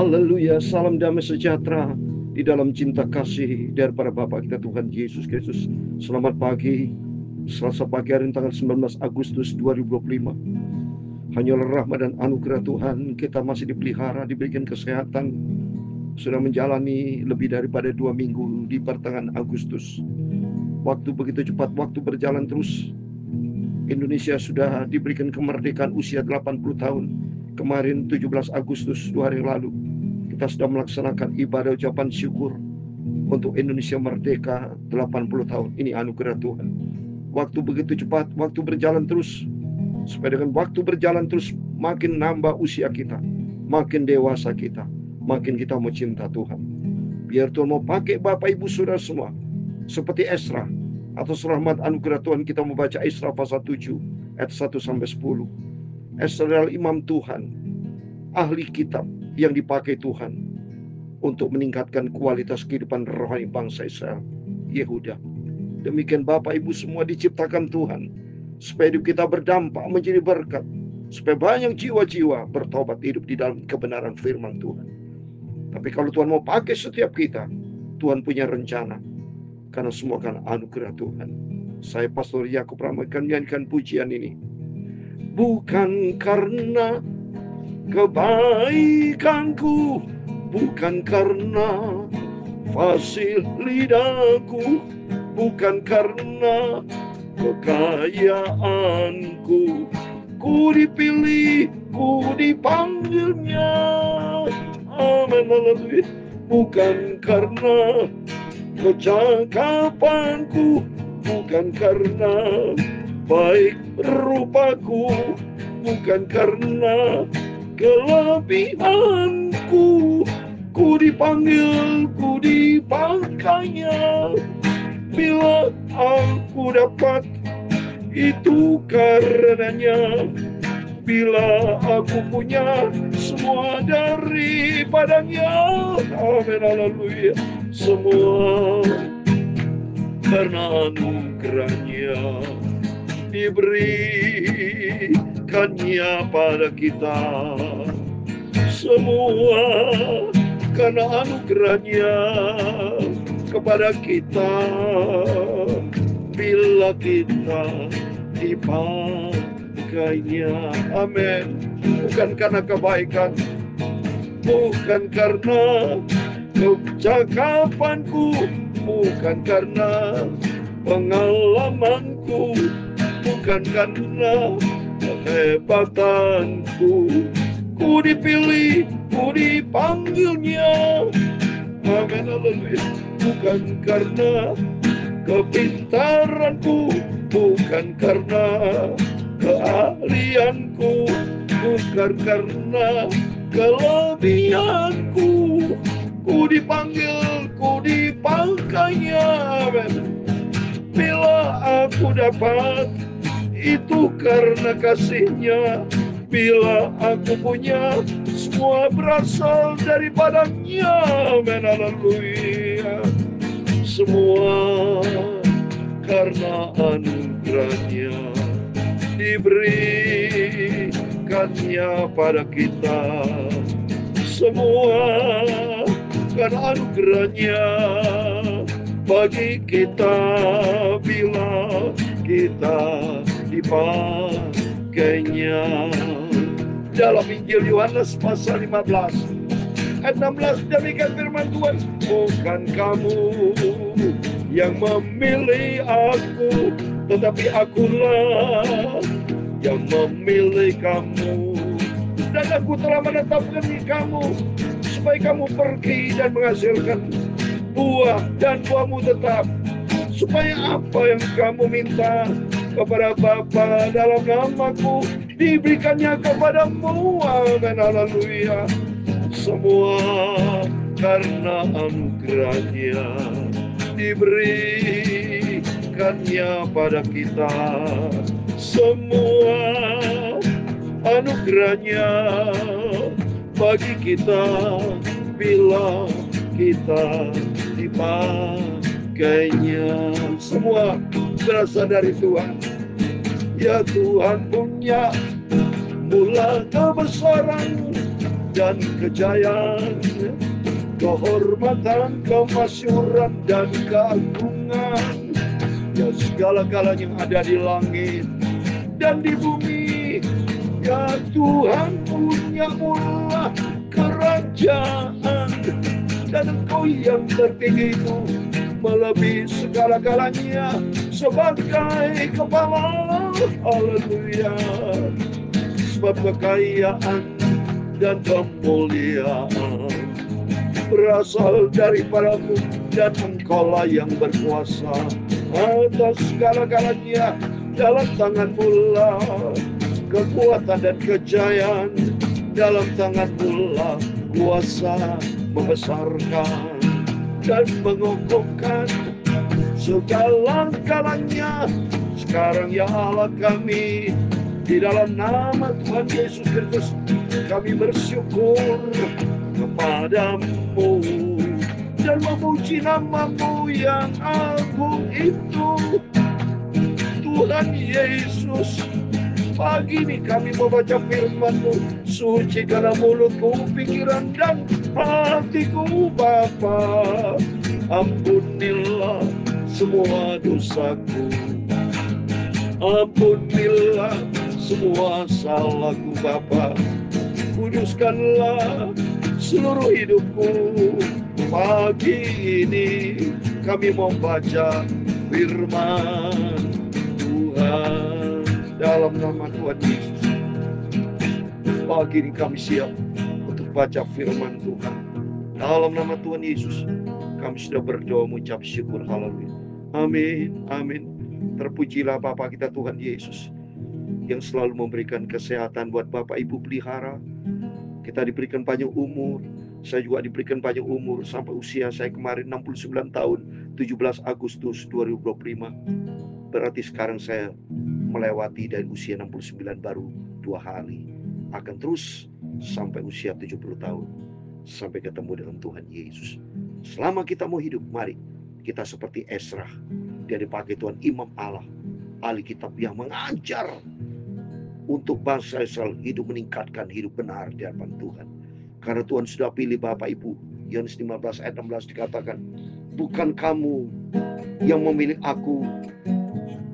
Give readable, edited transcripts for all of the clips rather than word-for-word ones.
Haleluya, salam damai sejahtera di dalam cinta kasih daripada Bapa kita Tuhan Yesus Kristus. Selamat pagi, Selasa pagi hari ini tanggal 19 Agustus 2025. Hanyalah rahmat dan anugerah Tuhan, kita masih dipelihara, diberikan kesehatan. Sudah menjalani lebih daripada 2 minggu di pertengahan Agustus. Waktu begitu cepat, waktu berjalan terus. Indonesia sudah diberikan kemerdekaan usia 80 tahun. Kemarin 17 Agustus 2 hari lalu kita sudah melaksanakan ibadah ucapan syukur untuk Indonesia merdeka 80 tahun. Ini anugerah Tuhan. Waktu begitu cepat, waktu berjalan terus. Supaya dengan waktu berjalan terus makin nambah usia kita, makin dewasa kita, makin kita mau cinta Tuhan. Biar Tuhan mau pakai Bapak Ibu Saudara semua seperti Esra. Atas rahmat anugerah Tuhan kita membaca Esra pasal 7 ayat 1-10. Esra adalah imam Tuhan, ahli kitab yang dipakai Tuhan untuk meningkatkan kualitas kehidupan rohani bangsa Israel, Yehuda. Demikian Bapak Ibu semua diciptakan Tuhan supaya hidup kita berdampak menjadi berkat, supaya banyak jiwa-jiwa bertobat hidup di dalam kebenaran firman Tuhan. Tapi kalau Tuhan mau pakai setiap kita, Tuhan punya rencana, karena semua kan anugerah Tuhan. Saya Pastor Yakub Rama akan menyanyikan pujian ini. Bukan karena kebaikanku, bukan karena fasih lidahku, bukan karena kekayaanku, ku dipilih, ku dipanggilnya. Amin, haleluya. Bukan karena kecakapanku, bukan karena baik rupaku, bukan karena kelebihanku, ku dipanggil, ku dipakainya. Bila aku dapat, itu karenanya. Bila aku punya semua daripadanya. Amin, haleluya. Semua karena anugerahnya diberikannya pada kita. Semua karena anugerahnya kepada kita. Bila kita dipakainya. Amin. Bukan karena kebaikan, bukan karena kecakapanku, bukan karena pengalamanku, bukan karena kehebatanku, ku dipilih, ku dipanggilnya. Amin, haleluya. Bukan karena kepintaranku, bukan karena keahlianku, bukan karena kelebihanku, ku dipanggil, ku dipakainya. Amin. Bila aku dapat, itu karena kasihnya. Bila aku punya, semua berasal daripadanya. Amin, haleluya. Semua karena anugerahnya diberikannya pada kita. Semua karena anugerahnya bagi kita bila kita dipakainya. Dalam Injil Yohanes pasal 15 ayat 16 demikian firman Tuhan. Bukan kamu yang memilih aku, tetapi akulah yang memilih kamu. Dan aku telah menetapkan kamu supaya kamu pergi dan menghasilkan buah, dan buahmu tetap, supaya apa yang kamu minta kepada Bapa dalam namaku diberikannya kepadamu. Amin, haleluya. Semua karena anugerahnya diberikannya pada kita. Semua anugerahnya bagi kita bila kita dipakainya. Semua berasal dari Tuhan. Ya Tuhan punya mula kebesaran dan kejayaan, kehormatan, kemasyuran, dan keagungan. Ya segala-galanya yang ada di langit dan di bumi. Ya Tuhan, punya mula kerajaan, dan Engkau yang tertinggi itu melebihi segala-galanya sebagai kepala. Haleluya. Sebab kekayaan dan kemuliaan berasal daripadamu, dan Engkaulah yang berkuasa atas segala-galanya. Dalam tangan-Mu lah kekuatan dan kejayaan, dalam tangan-Mu lah kuasa membesarkan dan mengokohkan segala-galanya. Sekarang ya Allah kami, di dalam nama Tuhan Yesus Kristus, kami bersyukur kepadamu dan memuji nama-Mu yang agung itu, Tuhan Yesus. Pagi ini kami membaca firman-Mu, sucikanlah mulutku, pikiran dan hatiku Bapa. Ampunilah semua dosaku, ampunilah semua salahku Bapa. Kuduskanlah seluruh hidupku. Pagi ini kami membaca firman Tuhan dalam nama Tuhan Yesus. Pagi ini kami siap untuk baca firman Tuhan dalam nama Tuhan Yesus. Kami sudah berdoa mengucap syukur. Haleluya. Amin. Amin. Terpujilah Bapa kita Tuhan Yesus yang selalu memberikan kesehatan buat Bapak Ibu pelihara. Kita diberikan panjang umur. Saya juga diberikan panjang umur sampai usia saya kemarin 69 tahun, 17 Agustus 2025. Berarti sekarang saya melewati dari usia 69 baru 2 hari. Akan terus sampai usia 70 tahun. Sampai ketemu dengan Tuhan Yesus. Selama kita mau hidup, mari kita seperti Ezra. Dia dipakai Tuhan Imam Allah, ahli kitab yang mengajar untuk bangsa Israel hidup, meningkatkan hidup benar di hadapan Tuhan. Karena Tuhan sudah pilih Bapak Ibu. Yohanes 15 ayat 16 dikatakan, bukan kamu yang memilih aku,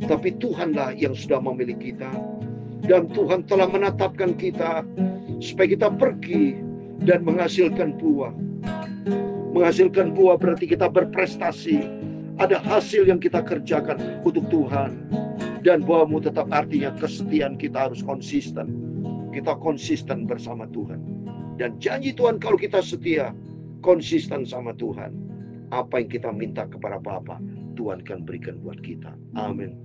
tapi Tuhanlah yang sudah memilih kita. Dan Tuhan telah menetapkan kita supaya kita pergi dan menghasilkan buah. Menghasilkan buah berarti kita berprestasi. Ada hasil yang kita kerjakan untuk Tuhan. Dan buahmu tetap artinya kesetiaan kita harus konsisten. Kita konsisten bersama Tuhan. Dan janji Tuhan kalau kita setia, konsisten sama Tuhan, apa yang kita minta kepada Bapa, Tuhan akan berikan buat kita. Amin.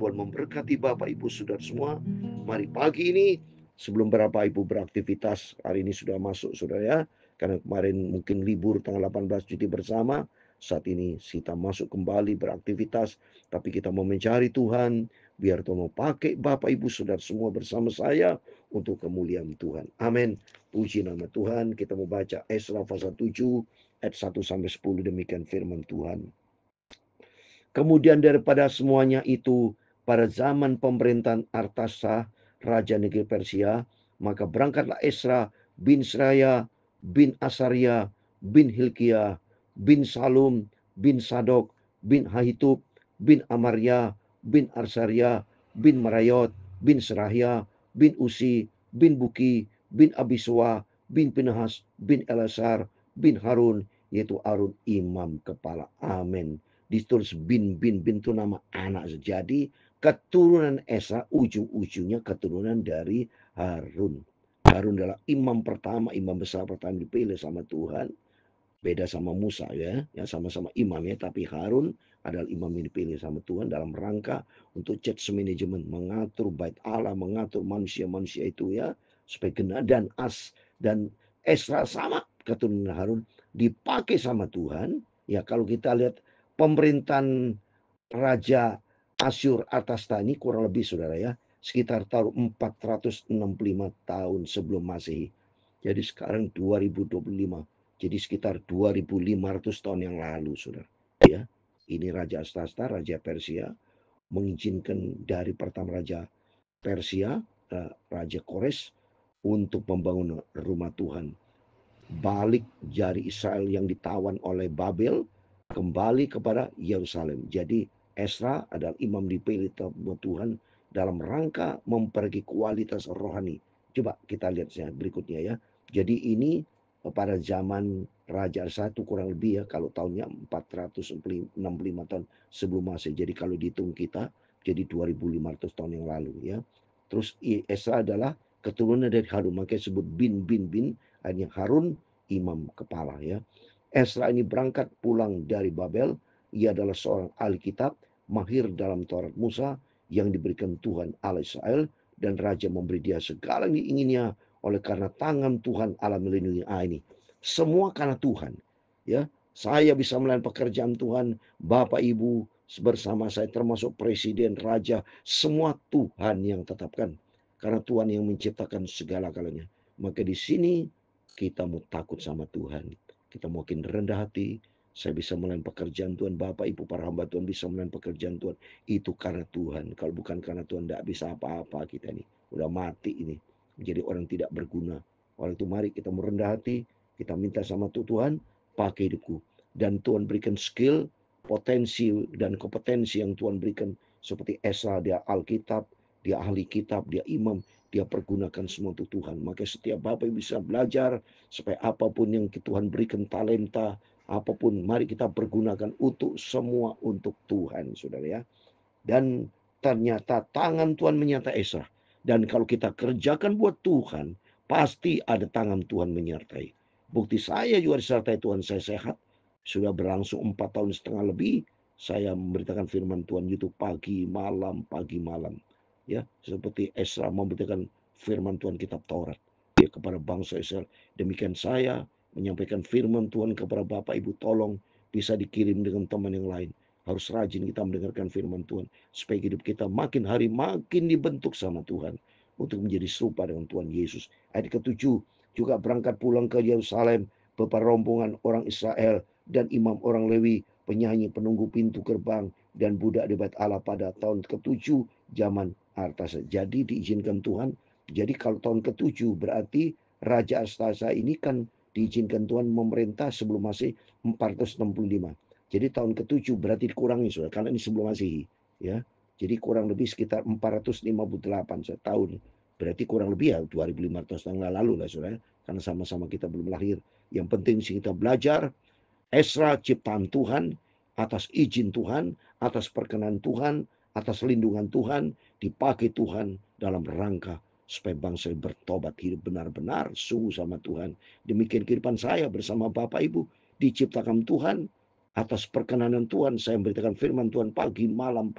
Tuhan memberkati Bapak Ibu Saudara semua. Mari pagi ini sebelum Bapak Ibu beraktivitas, hari ini sudah masuk Saudara ya. Karena kemarin mungkin libur tanggal 18 cuti bersama. Saat ini kita masuk kembali beraktivitas. Tapi kita mau mencari Tuhan. Biar Tuhan mau pakai Bapak Ibu Saudara semua bersama saya untuk kemuliaan Tuhan. Amin. Puji nama Tuhan. Kita mau baca Ezra pasal 7 ayat 1-10, demikian firman Tuhan. Kemudian daripada semuanya itu, pada zaman pemerintahan Artasah, Raja negeri Persia, maka berangkatlah Ezra bin Seraya, bin Asaria, bin Hilkiah, bin Salum, bin Sadok, bin Hahitub, bin Amaria, bin Arsaria, bin Merayot, bin Serahia, bin Usi, bin Buki, bin Abiswa, bin Pinhas, bin Elasar, bin Harun, yaitu Harun imam kepala. Amin. Ditulis bin itu nama anak. Jadi keturunan Esa ujung-ujungnya keturunan dari Harun. Harun adalah imam pertama, imam besar pertama dipilih sama Tuhan. Beda sama Musa ya sama-sama imam ya, tapi Harun adalah imam yang dipilih sama Tuhan dalam rangka untuk church management, mengatur bait Allah, mengatur manusia-manusia itu ya, supaya kena dan Esra sama keturunan Harun dipakai sama Tuhan. Ya kalau kita lihat pemerintahan Raja Asyur Artasasta ini kurang lebih Saudara ya, sekitar tahun 465 tahun sebelum Masehi. Jadi sekarang 2025. Jadi sekitar 2500 tahun yang lalu, Saudara. Ya. Ini Raja Artasasta, Raja Persia, mengizinkan dari pertama Raja Persia, Raja Kores, untuk membangun rumah Tuhan. Balik jari Israel yang ditawan oleh Babel kembali kepada Yerusalem. Jadi Esra adalah imam dipilih buat Tuhan dalam rangka memperbaiki kualitas rohani. Coba kita lihat berikutnya ya. Jadi ini pada zaman Raja Asa itu kurang lebih ya, kalau tahunnya 465 tahun sebelum Masehi. Jadi kalau dihitung kita jadi 2500 tahun yang lalu ya. Terus Esra adalah keturunan dari Harun, makanya disebut bin. Hanya Harun imam kepala ya. Esra ini berangkat pulang dari Babel. Ia adalah seorang ahli kitab, mahir dalam Taurat Musa yang diberikan Tuhan Allah Israel, dan raja memberi dia segala yang diinginnya oleh karena tangan Tuhan Allah melindungi. Ini semua karena Tuhan ya. Saya bisa melayani pekerjaan Tuhan, Bapak Ibu bersama saya termasuk presiden, raja, semua Tuhan yang tetapkan. Karena Tuhan yang menciptakan segala-galanya. Maka di sini kita mau takut sama Tuhan. Kita makin rendah hati. Saya bisa melayani pekerjaan Tuhan. Bapak, Ibu, para hamba Tuhan bisa melayani pekerjaan Tuhan. Itu karena Tuhan. Kalau bukan karena Tuhan, tidak bisa apa-apa kita ini. Udah mati ini. Menjadi orang tidak berguna. Oleh itu mari kita merendah hati. Kita minta sama Tuhan, pakai hidupku. Dan Tuhan berikan skill, potensi, dan kompetensi yang Tuhan berikan. Seperti Esra, dia Alkitab, dia ahli kitab, dia imam. Dia pergunakan semua untuk Tuhan. Maka setiap Bapak bisa belajar supaya apapun yang Tuhan berikan talenta, apapun mari kita pergunakan untuk semua untuk Tuhan, saudara ya. Dan ternyata tangan Tuhan menyertai Esra. Dan kalau kita kerjakan buat Tuhan, pasti ada tangan Tuhan menyertai. Bukti saya juga disertai Tuhan, saya sehat. Sudah berlangsung 4 tahun setengah lebih. Saya memberitakan firman Tuhan itu pagi malam. Ya, seperti Esra memberitakan firman Tuhan kitab Taurat ya, kepada bangsa Israel. Demikian saya menyampaikan firman Tuhan kepada Bapak Ibu, tolong bisa dikirim dengan teman yang lain. Harus rajin kita mendengarkan firman Tuhan supaya hidup kita makin hari makin dibentuk sama Tuhan untuk menjadi serupa dengan Tuhan Yesus. Ayat ke-7, juga berangkat pulang ke Yerusalem beberapa rombongan orang Israel dan imam orang Lewi, penyanyi penunggu pintu gerbang dan budak di bait Allah pada tahun ke-7 zaman Artasa. Jadi diizinkan Tuhan. Jadi kalau tahun ke-7 berarti Raja Artasa ini kan diizinkan Tuhan memerintah sebelum Masehi 465. Jadi tahun ke-7 berarti dikurangi saudara, karena ini sebelum Masehi ya. Jadi kurang lebih sekitar 458 tahun. Berarti kurang lebih ya 2500 tahun lalu lah saudara, karena sama-sama kita belum lahir. Yang penting sih kita belajar Esra ciptaan Tuhan, atas izin Tuhan, atas perkenan Tuhan, atas lindungan Tuhan, dipakai Tuhan dalam rangka supaya bangsa bertobat, hidup benar-benar sungguh sama Tuhan. Demikian kehidupan saya bersama Bapak Ibu, diciptakan Tuhan, atas perkenanan Tuhan saya memberitakan firman Tuhan pagi malam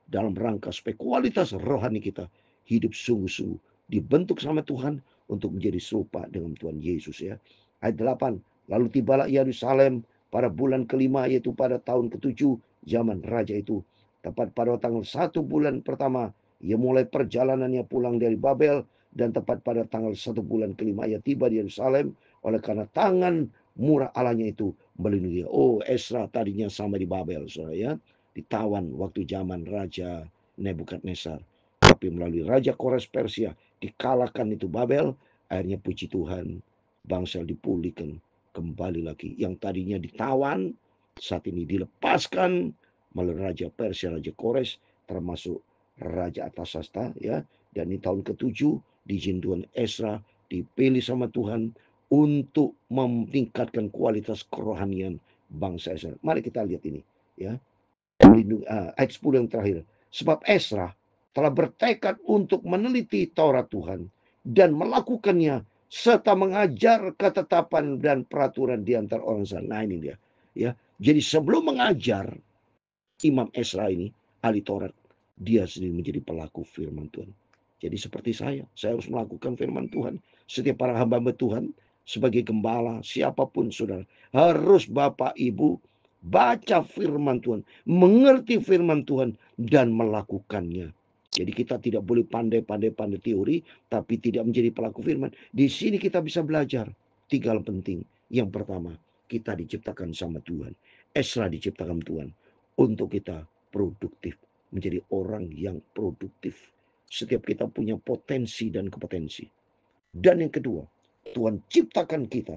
dalam rangka supaya kualitas rohani kita hidup sungguh-sungguh dibentuk sama Tuhan untuk menjadi serupa dengan Tuhan Yesus ya. Ayat 8, lalu tibalah Yerusalem pada bulan kelima, yaitu pada tahun ke-7 zaman raja itu. Tepat pada tanggal 1 bulan pertama, ia mulai perjalanannya pulang dari Babel, dan tepat pada tanggal 1 bulan kelima, ia tiba di Yerusalem, oleh karena tangan murah Allahnya itu melindungi dia. Oh, Esra tadinya sama di Babel, saudara ya, ditawan waktu zaman Raja Nebukadnezar. Tapi melalui Raja Kores Persia, dikalahkan itu Babel, akhirnya puji Tuhan, bangsa dipulihkan kembali lagi. Yang tadinya ditawan, saat ini dilepaskan melalui Raja Persia, Raja Kores, termasuk Raja Atasasta ya. Dan di tahun ke-7 diizin Tuhan Esra dipilih sama Tuhan untuk meningkatkan kualitas kerohanian bangsa Israel. Mari kita lihat ini ya. Ayat 10 yang terakhir. Sebab Esra telah bertekad untuk meneliti Taurat Tuhan dan melakukannya serta mengajar ketetapan dan peraturan di antara orang Israel. Nah ini dia ya. Jadi sebelum mengajar, Imam Esra ini ahli Taurat, dia sendiri menjadi pelaku firman Tuhan. Jadi seperti saya harus melakukan firman Tuhan. Setiap para hamba Tuhan sebagai gembala, siapapun saudara, harus Bapak Ibu baca firman Tuhan, mengerti firman Tuhan, dan melakukannya. Jadi kita tidak boleh pandai-pandai teori, tapi tidak menjadi pelaku firman. Di sini kita bisa belajar 3 hal penting. Yang pertama, kita diciptakan sama Tuhan. Esra diciptakan Tuhan untuk kita produktif, menjadi orang yang produktif. Setiap kita punya potensi dan kompetensi. Dan yang kedua, Tuhan ciptakan kita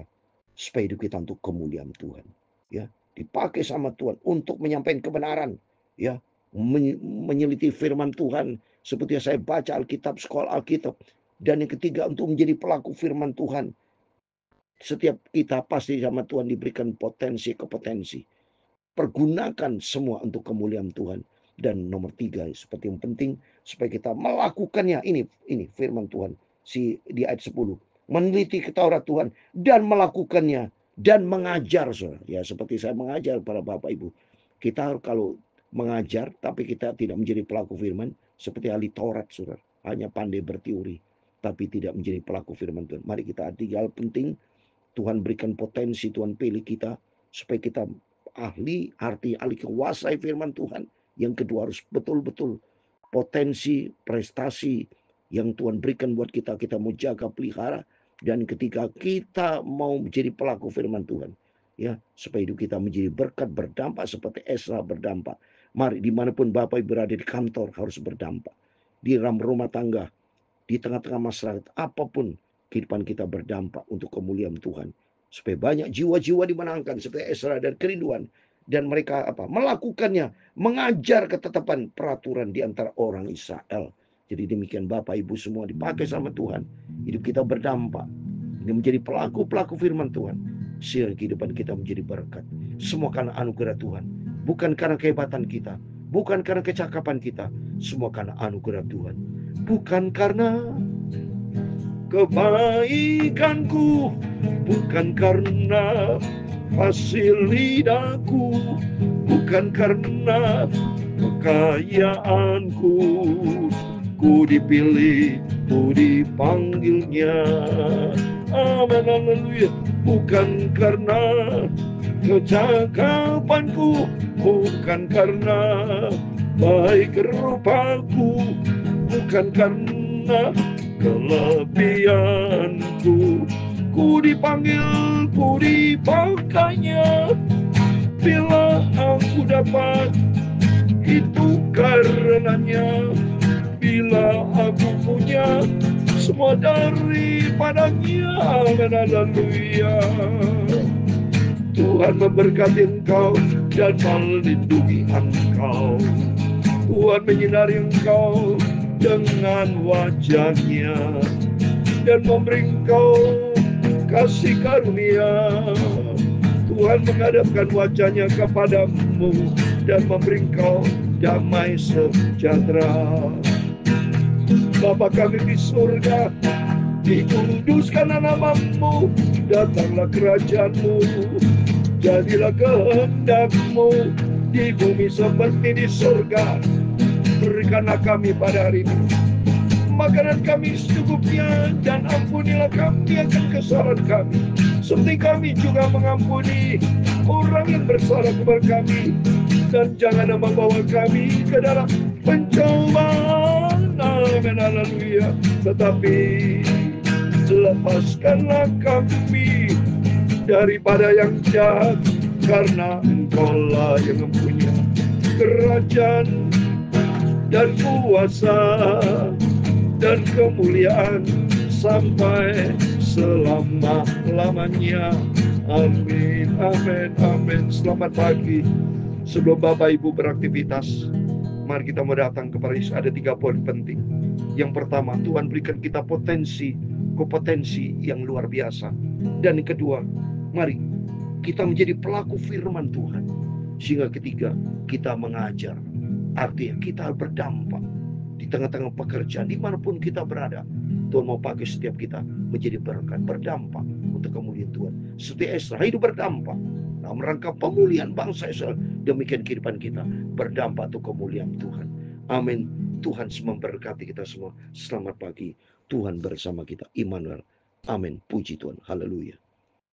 supaya hidup kita untuk kemuliaan Tuhan. Ya, dipakai sama Tuhan untuk menyampaikan kebenaran. Ya, menyeliti firman Tuhan seperti yang saya baca Alkitab, sekolah Alkitab. Dan yang ketiga, untuk menjadi pelaku firman Tuhan. Setiap kita pasti sama Tuhan diberikan kompetensi. Pergunakan semua untuk kemuliaan Tuhan. Dan nomor 3, seperti yang penting, supaya kita melakukannya. Ini firman Tuhan di ayat 10. Meneliti Taurat Tuhan dan melakukannya dan mengajar, saudara. Ya, seperti saya mengajar para Bapak Ibu. Kita kalau mengajar tapi kita tidak menjadi pelaku firman, seperti ahli Taurat, saudara. Hanya pandai berteori tapi tidak menjadi pelaku firman Tuhan. Mari kita tinggal penting Tuhan berikan potensi, Tuhan pilih kita supaya kita ahli kuasai firman Tuhan. Yang kedua harus betul-betul potensi, prestasi yang Tuhan berikan buat kita mau jaga, pelihara. Dan ketika kita mau menjadi pelaku firman Tuhan, ya, supaya hidup kita menjadi berkat, berdampak seperti Esra berdampak. Mari dimanapun Bapak Ibu berada, di kantor harus berdampak, di dalam rumah tangga, di tengah-tengah masyarakat, apapun kehidupan kita berdampak untuk kemuliaan Tuhan. Supaya banyak jiwa-jiwa dimenangkan seperti Esra dan kerinduan. Dan mereka melakukannya, mengajar ketetapan peraturan di antara orang Israel. Jadi demikian Bapak Ibu semua dipakai sama Tuhan. Hidup kita berdampak. Ini menjadi pelaku firman Tuhan. Sehingga kehidupan kita menjadi berkat. Semua karena anugerah Tuhan. Bukan karena kehebatan kita. Bukan karena kecakapan kita. Semua karena anugerah Tuhan. Bukan karena kebaikanku, bukan karena hasil lidahku, bukan karena kekayaanku. Ku dipilih, ku dipanggilnya. Amin, haleluya. Bukan karena kecakapanku, bukan karena baik rupaku, bukan karena kelebihanku. Ku dipanggil, ku dipakainya. Bila aku dapat, itu karenanya. Bila aku punya, semua daripadanya. Amin, haleluya. Tuhan memberkati engkau dan melindungi engkau. Tuhan menyinari engkau dengan wajahnya dan memberi engkau kasih karunia. Tuhan menghadapkan wajahnya kepadamu dan memberi engkau damai sejahtera. Bapa kami di surga, dikuduskan namamu, datanglah kerajaanmu, jadilah kehendakmu di bumi seperti di surga. Berikanlah kami pada hari ini makanan kami secukupnya, dan ampunilah kami akan kesalahan kami, seperti kami juga mengampuni orang yang bersalah kepada kami. Dan jangan membawa kami ke dalam pencobaan, amin, haleluya, tetapi lepaskanlah kami daripada yang jahat, karena engkaulah yang mempunyai kerajaan dan kuasa dan kemuliaan sampai selama-lamanya. Amin, amin, amin. Selamat pagi. Sebelum Bapak Ibu beraktivitas, mari kita mau datang kepada Yesus. Ada 3 poin penting. Yang pertama, Tuhan berikan kita kompetensi yang luar biasa. Dan yang kedua, mari kita menjadi pelaku firman Tuhan. Sehingga ketiga, kita mengajar. Artinya kita berdampak di tengah-tengah pekerjaan, dimanapun kita berada. Tuhan mau pakai setiap kita menjadi berkat, berdampak untuk kemuliaan Tuhan. Seperti Esra, hidup berdampak dalam rangka pemulihan bangsa Israel. Demikian kehidupan kita berdampak untuk kemuliaan Tuhan. Amin. Tuhan memberkati kita semua. Selamat pagi. Tuhan bersama kita. Immanuel. Amin. Puji Tuhan. Haleluya.